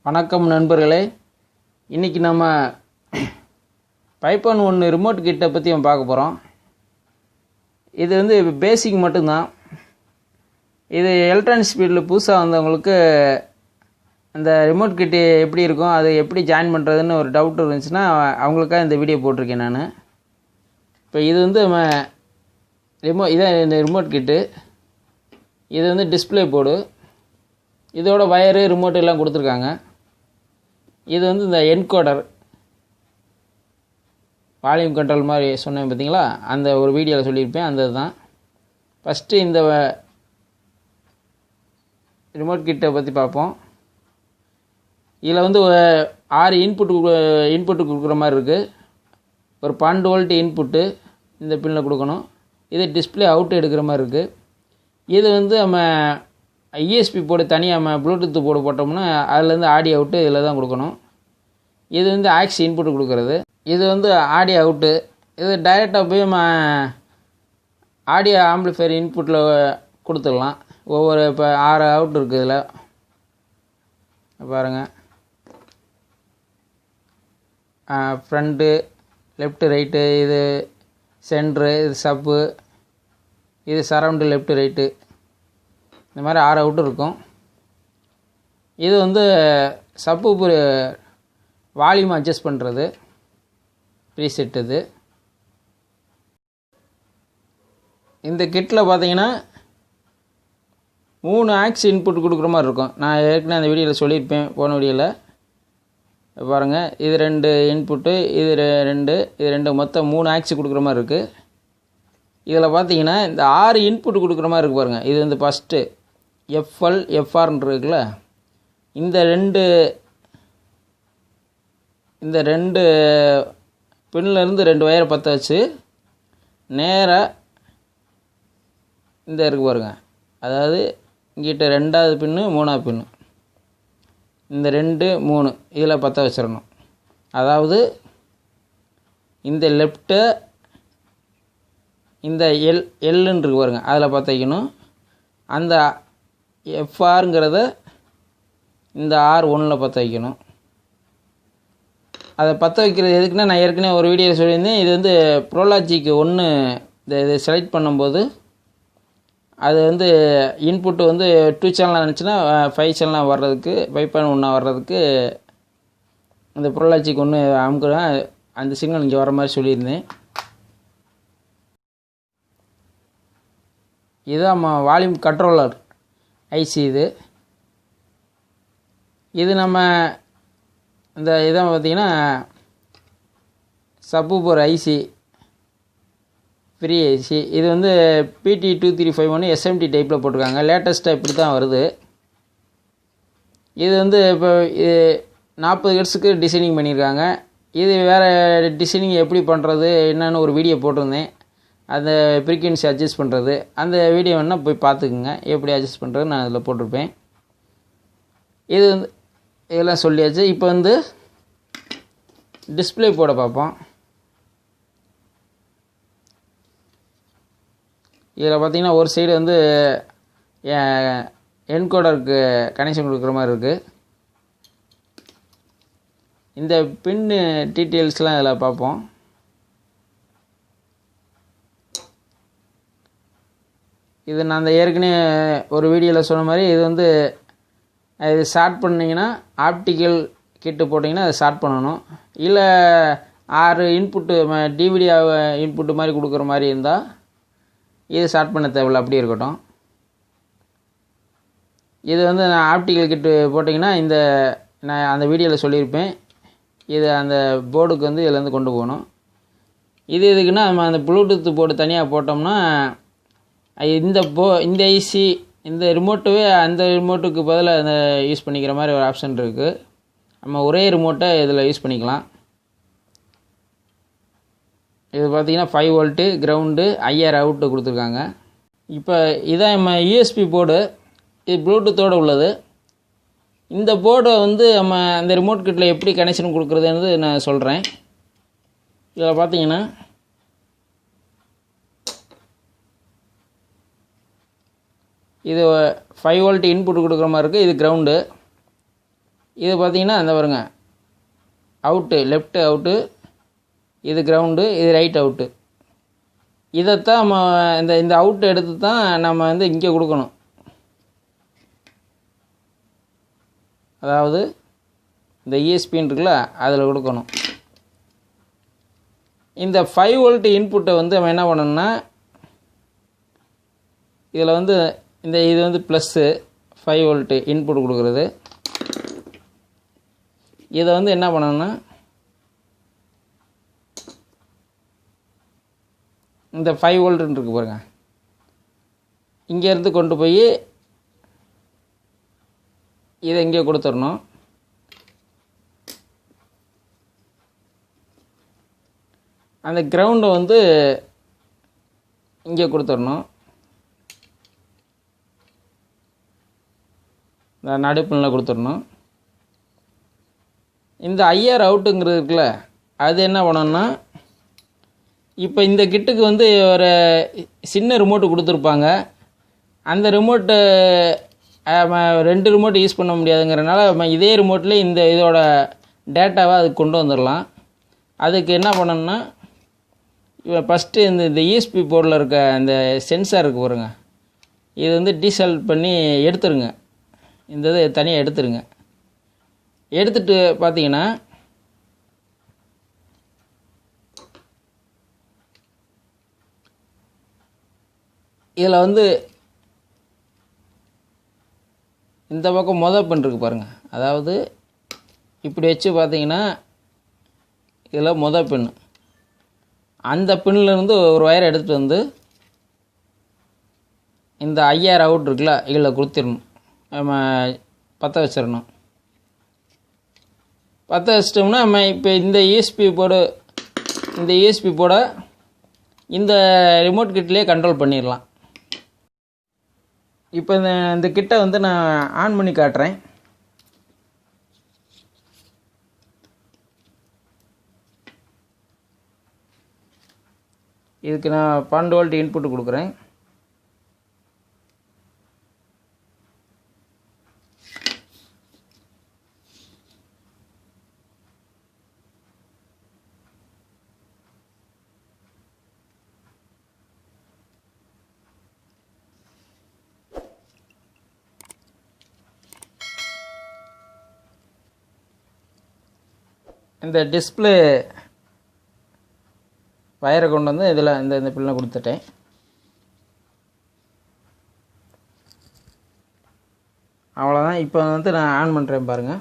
வணக்கம் நண்பர்களே. இன்றைக்கி நம்ம பைப்பான் 1 ரிமோட் கிட்டை பற்றி நம்ம பார்க்க போகிறோம். இது வந்து பேசிக் மட்டும்தான். இது எலக்ட்ரானிக் ஸ்பீடில் புதுசாக வந்தவங்களுக்கு அந்த ரிமோட் கிட்டு எப்படி இருக்கும், அது எப்படி ஜாயின் பண்ணுறதுன்னு ஒரு டவுட் இருந்துச்சுன்னா அவங்களுக்காக இந்த வீடியோ போட்டிருக்கேன் நான். இப்போ இது வந்து நம்ம இதான் இந்த ரிமோட் கிட்டு. இது வந்து டிஸ்பிளே போர்டு, இதோட வயரு ரிமோட் எல்லாம் கொடுத்துருக்காங்க. இது வந்து இந்த என்கோடர் வால்யூம் கண்ட்ரோல் மாதிரி சொன்னேன் பார்த்தீங்களா, அந்த ஒரு வீடியோவில் சொல்லியிருப்பேன், அந்த தான். ஃபஸ்ட்டு இந்த ரிமோட் கிட்டை பற்றி பார்ப்போம். இதில் வந்து 6 இன்புட்டு கொடுக்குற மாதிரி இருக்குது. ஒரு 12 வோல்ட் இன்புட்டு இந்த பின்னில் கொடுக்கணும். இது டிஸ்பிளே அவுட் எடுக்கிற மாதிரி இருக்குது. இது வந்து நம்ம யூஎஸ்பி போர்டு தனியாக நம்ம ப்ளூடூத் போர்டு போட்டோம்னா அதுலேருந்து ஆடியோ அவுட்டு இதில் தான் கொடுக்கணும். இது வந்து ஆக்ஸ் இன்புட்டு கொடுக்குறது. இது வந்து ஆடியோ அவுட்டு. இது டைரெக்டாக போய் நம்ம ஆடியோ ஆம்பிளிஃபையர் இன்புட்டில் கொடுத்துடலாம். ஒவ்வொரு இப்போ 6 அவுட் இருக்குது இதில் பாருங்கள். ஃப்ரண்ட்டு, லெஃப்ட்டு, ரைட்டு, இது சென்ட்ரு, இது சப்பு, இது சரவுண்டு, லெஃப்ட்டு ரைட்டு, இந்த மாதிரி 6 அவுட்டு இருக்கும். இது வந்து சப்பு வால்யூம் அட்ஜஸ்ட் பண்ணுறது ப்ரீசெட். இது இந்த கிட்டில் பார்த்தீங்கன்னா 3 ஆக்ஸ் இன்புட் கொடுக்குற மாதிரி இருக்கும். நான் ஏற்கனவே அந்த வீடியோவில் சொல்லியிருப்பேன், போன வீடியோவில் பாருங்கள். இது 2 இன்புட்டு, இது 2 மொத்தம் 3 ஆக்ஸ் கொடுக்குற மாதிரி இருக்குது. இதில் பார்த்தீங்கன்னா இந்த 6 இன்புட் கொடுக்குற மாதிரி இருக்குது பாருங்கள். இது வந்து ஃபஸ்ட்டு எஃப்எல் எஃப்ஆர்ன்னு இருக்குல்ல, இந்த ரெண்டு பின்னிலேருந்து 2 வயரை பற்ற வச்சு நேராக இந்த இருக்கு பாருங்க. அதாவது இங்கிட்ட 2வது பின்னு 3வது பின்னு, இந்த 2 3 இதில் பற்ற வச்சிடணும். அதாவது இந்த லெஃப்ட்டு இந்த எல்லுன்னு இருக்கு பாருங்க, அதில் பற்ற வைக்கணும். அந்த எஃப்ஆருங்கிறத இந்த R1ல் பற்ற வைக்கணும். அதை பற்ற வைக்கிறது எதுக்குன்னா, நான் ஏற்கனவே ஒரு வீடியோவில் சொல்லியிருந்தேன். இது வந்து ப்ரோலாஜிக்கு 1 இது செலக்ட் பண்ணும்போது அது வந்து இன்புட்டு வந்து 2 சேனலாக இருந்துச்சுன்னா 5 சேனலாக வர்றதுக்கு, 5.1 வர்றதுக்கு இந்த ப்ரோலாஜிக் 1 அமுக்குறேன். அந்த சிக்னல் இங்கே வர மாதிரி சொல்லியிருந்தேன். இதுதான் வால்யூம் கண்ட்ரோலர் ஐசி. இது நம்ம இந்த இதான் பார்த்திங்கன்னா சப்பூஃபர் ஐசி, ஃப்ரீ ஐசி. இது வந்து PT2351 SMT டைப்பில் போட்டிருக்காங்க. லேட்டஸ்ட்டாக இப்படி தான் வருது. இது வந்து இப்போ 40 ஹெர்ட்ஸுக்கு டிசைனிங் பண்ணியிருக்காங்க. இது வேறு டிசைனிங் எப்படி பண்ணுறது என்னன்னு ஒரு வீடியோ போட்டிருந்தேன். அந்த ஃப்ரீக்வன்சி அட்ஜஸ்ட் பண்ணுறது, அந்த வீடியோ வேணால் போய் பார்த்துக்குங்க, எப்படி அட்ஜஸ்ட் பண்ணுறது நான் அதில் போட்டிருப்பேன். இது வந்து இதெல்லாம் சொல்லியாச்சு. இப்போ வந்து டிஸ்பிளே போர்டை பார்ப்போம். இதில் பார்த்திங்கன்னா ஒரு சைடு வந்து என்கோடருக்கு கனெக்ஷன் கொடுக்குற மாதிரி இருக்குது. இந்த பின்னு டீட்டெயில்ஸ்லாம் இதில் பார்ப்போம். இது நான் அந்த ஏற்கனவே ஒரு வீடியோவில் சொன்ன மாதிரி, இது வந்து இது ஷார்ட் பண்ணிங்கன்னா ஆப்டிக்கல் கிட்டு போட்டிங்கன்னா அதை ஷார்ட் பண்ணணும். இல்லை 6 இன்புட்டு டிவிடி இன்புட்டு மாதிரி கொடுக்குற மாதிரி இருந்தால் இது ஷார்ட் பண்ண தேவையில்ல, அப்படி இருக்கட்டும். இது வந்து நான் ஆப்டிக்கல் கிட்டு போட்டிங்கன்னா நான் அந்த வீடியோவில் சொல்லியிருப்பேன், இது அந்த போர்டுக்கு வந்து இதுலேருந்து கொண்டு போகணும். இது எதுக்குன்னா, நம்ம அந்த ப்ளூடூத் போர்டு தனியாக போட்டோம்னா இந்த ஐசி இந்த ரிமோட்டுவே அந்த ரிமோட்டுக்கு பதிலாக அந்த யூஸ் பண்ணிக்கிற மாதிரி ஒரு ஆப்ஷன் இருக்குது. நம்ம ஒரே ரிமோட்டை இதில் யூஸ் பண்ணிக்கலாம். இது பார்த்திங்கன்னா 5 வோல்ட்டு கிரவுண்டு, IR அவுட்டு கொடுத்துருக்காங்க. இப்போ இதான் நம்ம யூஎஸ்பி போர்டு, இது ப்ளூடூத்தோடு உள்ளது. இந்த போர்டை வந்து நம்ம அந்த ரிமோட் கிட்டில் எப்படி கனெக்ஷன் கொடுக்குறதுன்னு நான் சொல்கிறேன். இதில் பார்த்தீங்கன்னா இது 5 வோல்ட் இன்புட் கொடுக்குற மாதிரி இருக்குது. இது கிரவுண்டு. இது பார்த்தீங்கன்னா அந்த பாருங்க அவுட்டு லெஃப்ட் அவுட்டு, இது கிரவுண்டு, இது ரைட் அவுட்டு. இதைத்தான் நம்ம இந்த அவுட் எடுத்து தான் நம்ம வந்து இங்கே கொடுக்கணும். அதாவது இந்த ESPன்னு இருக்குல்ல அதில் கொடுக்கணும். இந்த 5 வோல்ட் இன்புட்டை வந்து நம்ம என்ன பண்ணணும்னா இதில் வந்து இது வந்து ப்ளஸ்ஸு 5 வோல்ட் இன்புட் கொடுக்குறது. இதை வந்து என்ன பண்ணணும்னா இந்த 5 வோல்ட்னு இருக்கு பாருங்க, இங்கேருந்து கொண்டு போய் இதை இங்கே கொடுத்துடணும். அந்த கிரவுண்டை வந்து இங்கே கொடுத்துடணும். இந்த நடுப்பில் கொடுத்துடணும். இந்த IR அவுட்டுங்கிறது இருக்குல்ல அது என்ன பண்ணணும்னா இப்போ இந்த கிட்டுக்கு வந்து ஒரு சின்ன ரிமோட்டு கொடுத்துருப்பாங்க. அந்த ரிமோட்டு 2 ரிமோட் யூஸ் பண்ண முடியாதுங்கிறனால நம்ம இதே ரிமோட்லேயே இதோட டேட்டாவை அதுக்கு கொண்டு வந்துடலாம். அதுக்கு என்ன பண்ணணும்னா இப்போ ஃபஸ்ட்டு இந்த ESP போர்டில் இருக்க அந்த சென்சார் இருக்குது பாருங்க, இது வந்து டீசெலக்ட் பண்ணி எடுத்துருங்க. இந்த இதை தனியாக எடுத்துருங்க. எடுத்துட்டு பார்த்தீங்கன்னா இதில் வந்து இந்த பக்கம் பின் இருக்குது பாருங்கள். அதாவது இப்படி வச்சு பார்த்தீங்கன்னா இதில் பின், அந்த பின்னிலேருந்து ஒரு ஒயரை எடுத்துகிட்டு வந்து இந்த IR அவுட் இருக்குல்ல இதில் கொடுத்துடணும். நம்ம பற்ற வச்சிடணும். பற்ற வச்சிட்டோம்னா நம்ம இப்போ இந்த ESP போர்டை இந்த ரிமோட் கிட்லேயே கண்ட்ரோல் பண்ணிடலாம். இப்போ இந்த கிட்டை வந்து நான் ஆன் பண்ணி காட்டுறேன். இதுக்கு நான் 12 வோல்ட் இன்புட் கொடுக்குறேன். இந்த டிஸ்பிளே வயரை கொண்டு வந்து இதில் இந்த பின்னை கொடுத்துட்டேன். அவ்வளோதான். இப்போ வந்து நான் ஆன் பண்ணுறேன் பாருங்கள்.